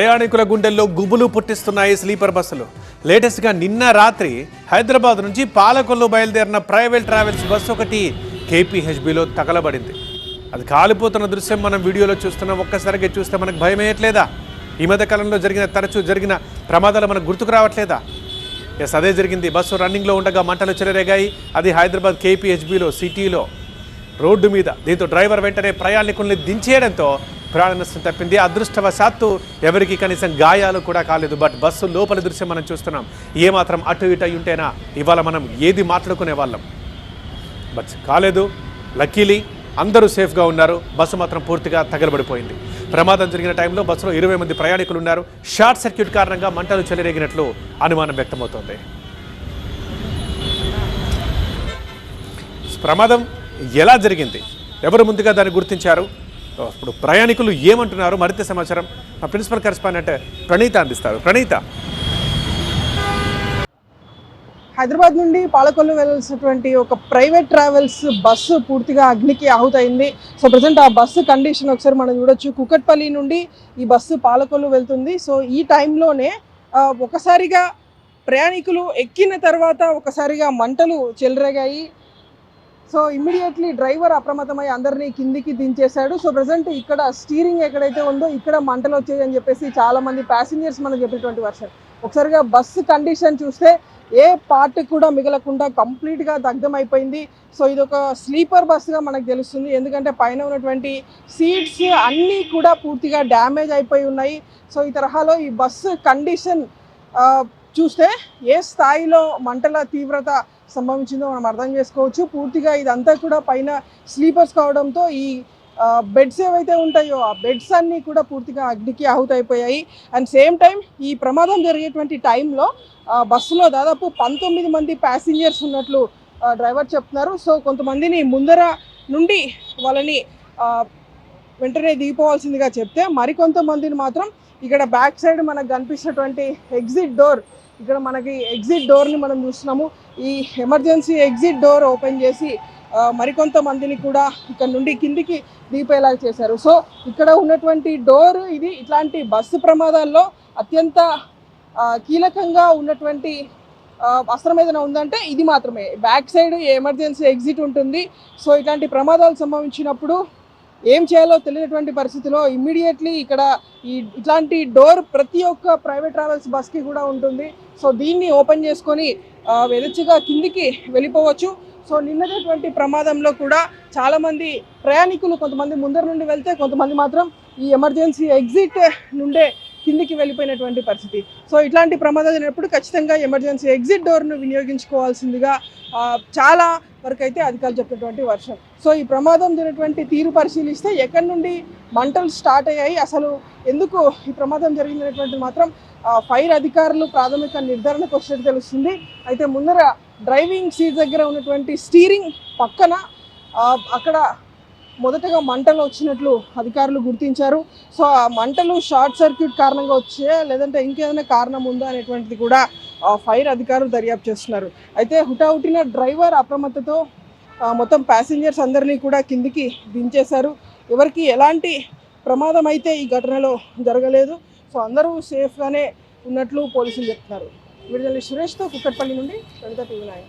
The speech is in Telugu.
ప్రయాణికుల గుండెల్లో గుబులు పుట్టిస్తున్నాయి స్లీపర్ బస్సులు. లేటెస్ట్గా నిన్న రాత్రి హైదరాబాద్ నుంచి పాలకొల్లు బయలుదేరిన ప్రైవేట్ ట్రావెల్స్ బస్సు ఒకటి కేపీహెచ్బిలో తగలబడింది. అది కాలిపోతున్న దృశ్యం మనం వీడియోలో చూస్తున్నాం. ఒక్కసారిగా చూస్తే మనకు భయం వేయట్లేదా? ఈ మధ్య కాలంలో తరచూ జరిగిన ప్రమాదాలు మనకు గుర్తుకు రావట్లేదా? ఎస్, అదే జరిగింది. బస్సు రన్నింగ్లో ఉండగా మంటలు చెలరేగాయి. అది హైదరాబాద్ కేపీహెచ్బిలో సిటీలో రోడ్డు మీద. దీంతో డ్రైవర్ వెంటనే ప్రయాణికుల్ని దించేయడంతో ప్రాణ నష్టం తప్పింది. అదృష్టవశాత్తు ఎవరికి కనీసం గాయాలు కూడా కాలేదు. బట్ బస్సు లోపలి దృశ్యం మనం చూస్తున్నాం. ఏమాత్రం అటు ఇటు ఉంటేనా ఇవాళ మనం ఏది మాట్లాడుకునే వాళ్ళం. బట్ కాలేదు. లక్కీలీ అందరూ సేఫ్గా ఉన్నారు. బస్సు మాత్రం పూర్తిగా తగలబడిపోయింది. ప్రమాదం జరిగిన టైంలో బస్సులో 20 మంది ప్రయాణికులు ఉన్నారు. షార్ట్ సర్క్యూట్ కారణంగా మంటలు చెలరేగినట్లు అనుమానం వ్యక్తమవుతోంది. ప్రమాదం ఎలా జరిగింది, ఎవరు ముందుగా దాన్ని గుర్తించారు, ఇప్పుడు ప్రయాణికులు ఏమంటున్నారు, మరింత సమాచారం మా ప్రిన్సిపల్ కరెస్పాండెంట్ ప్రణీత అందిస్తారు. ప్రణీత, హైదరాబాద్ నుండి పాలకొల్లు వెళ్ళాల్సినటువంటి ఒక ప్రైవేట్ ట్రావెల్స్ బస్సు పూర్తిగా అగ్నికి ఆహుతైంది. సో ప్రజెంట్ ఆ బస్సు కండిషన్ ఒకసారి మనం చూడొచ్చు. కుకట్పల్లి నుండి ఈ బస్సు పాలకొల్లు వెళ్తుంది. సో ఈ టైంలోనే ఒకసారిగా ప్రయాణికులు ఎక్కిన తర్వాత ఒకసారిగా మంటలు చెలరేగాయి. సో ఇమ్మీడియట్లీ డ్రైవర్ అప్రమత్తమై అందరినీ కిందికి దించేశాడు. సో ప్రజెంట్ ఇక్కడ స్టీరింగ్ ఎక్కడైతే ఉందో ఇక్కడ మంటలు వచ్చాయి అని చెప్పేసి చాలామంది ప్యాసింజర్స్ మనకు చెప్పేటువంటి వర్షన్. ఒకసారిగా బస్సు కండిషన్ చూస్తే ఏ పార్ట్ కూడా మిగలకుండా కంప్లీట్గా దగ్ధమైపోయింది. సో ఇది ఒక స్లీపర్ బస్సుగా మనకు తెలుస్తుంది. ఎందుకంటే పైన ఉన్నటువంటి సీట్స్ అన్నీ కూడా పూర్తిగా డ్యామేజ్ అయిపోయి ఉన్నాయి. సో ఈ తరహాలో ఈ బస్సు కండిషన్ చూస్తే ఏ స్థాయిలో మంటల తీవ్రత సంభవించిందో మనం అర్థం చేసుకోవచ్చు. పూర్తిగా ఇదంతా కూడా పైన స్లీపర్స్ కావడంతో ఈ బెడ్స్ ఏవైతే ఉంటాయో ఆ బెడ్స్ అన్నీ కూడా పూర్తిగా అగ్నికి ఆహుతైపోయాయి. అండ్ సేమ్ టైం ఈ ప్రమాదం జరిగేటువంటి టైంలో బస్సులో దాదాపు 19 మంది ప్యాసింజర్స్ ఉన్నట్లు డ్రైవర్ చెప్తున్నారు. సో కొంతమందిని ముందర నుండి వాళ్ళని వెంటనే దిగిపోవాల్సిందిగా చెప్తే మరికొంతమందిని మాత్రం ఇక్కడ బ్యాక్ సైడ్ మనకు కనిపిస్తున్నటువంటి ఎగ్జిట్ డోర్, ఇక్కడ మనకి ఎగ్జిట్ డోర్ని మనం చూస్తున్నాము. ఈ ఎమర్జెన్సీ ఎగ్జిట్ డోర్ ఓపెన్ చేసి మరికొంతమందిని కూడా ఇక్కడ నుండి కిందికి దిగిపోయేలా చేశారు. సో ఇక్కడ ఉన్నటువంటి డోర్ ఇది ఇట్లాంటి బస్సు ప్రమాదాల్లో అత్యంత కీలకంగా ఉన్నటువంటి అస్త్రం ఏదైనా ఉందంటే ఇది మాత్రమే. బ్యాక్ సైడ్ ఎమర్జెన్సీ ఎగ్జిట్ ఉంటుంది. సో ఇట్లాంటి ప్రమాదాలు సంభవించినప్పుడు ఏం చేయాలో తెలియనటువంటి పరిస్థితిలో ఇమ్మీడియట్లీ ఇక్కడ ఇట్లాంటి డోర్ ప్రతి ఒక్క ప్రైవేట్ ట్రావెల్స్ బస్కి కూడా ఉంటుంది. సో దీన్ని ఓపెన్ చేసుకొని వెదచ్చిగా కిందికి వెళ్ళిపోవచ్చు. సో నిన్నటువంటి ప్రమాదంలో కూడా చాలామంది ప్రయాణికులు కొంతమంది ముందర నుండి వెళ్తే కొంతమంది మాత్రం ఈ ఎమర్జెన్సీ ఎగ్జిట్ నుండే కిందికి వెళ్ళిపోయినటువంటి పరిస్థితి. సో ఇట్లాంటి ప్రమాదాలు జరిగినప్పుడు ఖచ్చితంగా ఎమర్జెన్సీ ఎగ్జిట్ డోర్ను వినియోగించుకోవాల్సిందిగా చాలా వరకు అయితే అధికారులు చెప్పినటువంటి వర్షం. సో ఈ ప్రమాదం జరిగినటువంటి తీరు పరిశీలిస్తే ఎక్కడి నుండి మంటలు స్టార్ట్ అయ్యాయి, అసలు ఎందుకు ఈ ప్రమాదం జరిగిందనేటువంటి మాత్రం ఫైర్ అధికారులు ప్రాథమిక నిర్ధారణకు వచ్చినట్టు తెలుస్తుంది. అయితే ముందర డ్రైవింగ్ సీట్ దగ్గర ఉన్నటువంటి స్టీరింగ్ పక్కన అక్కడ మొదటగా మంటలు వచ్చినట్లు అధికారులు గుర్తించారు. సో ఆ మంటలు షార్ట్ సర్క్యూట్ కారణంగా వచ్చాయా లేదంటే ఇంకేదైనా కారణం ఉందా అనేటువంటిది కూడా ఫైర్ అధికారులు దర్యాప్తు చేస్తున్నారు. అయితే హుటాహుటిన డ్రైవర్ అప్రమత్తతో మొత్తం ప్యాసింజర్స్ అందరినీ కూడా కిందికి దించేశారు. ఎవరికి ఎలాంటి ప్రమాదం అయితే ఈ ఘటనలో జరగలేదు. సో అందరూ సేఫ్గానే ఉన్నట్లు పోలీసులు చెప్తున్నారు. వీడియో సురేష్తో కుక్కట్పల్లి నుండి 9.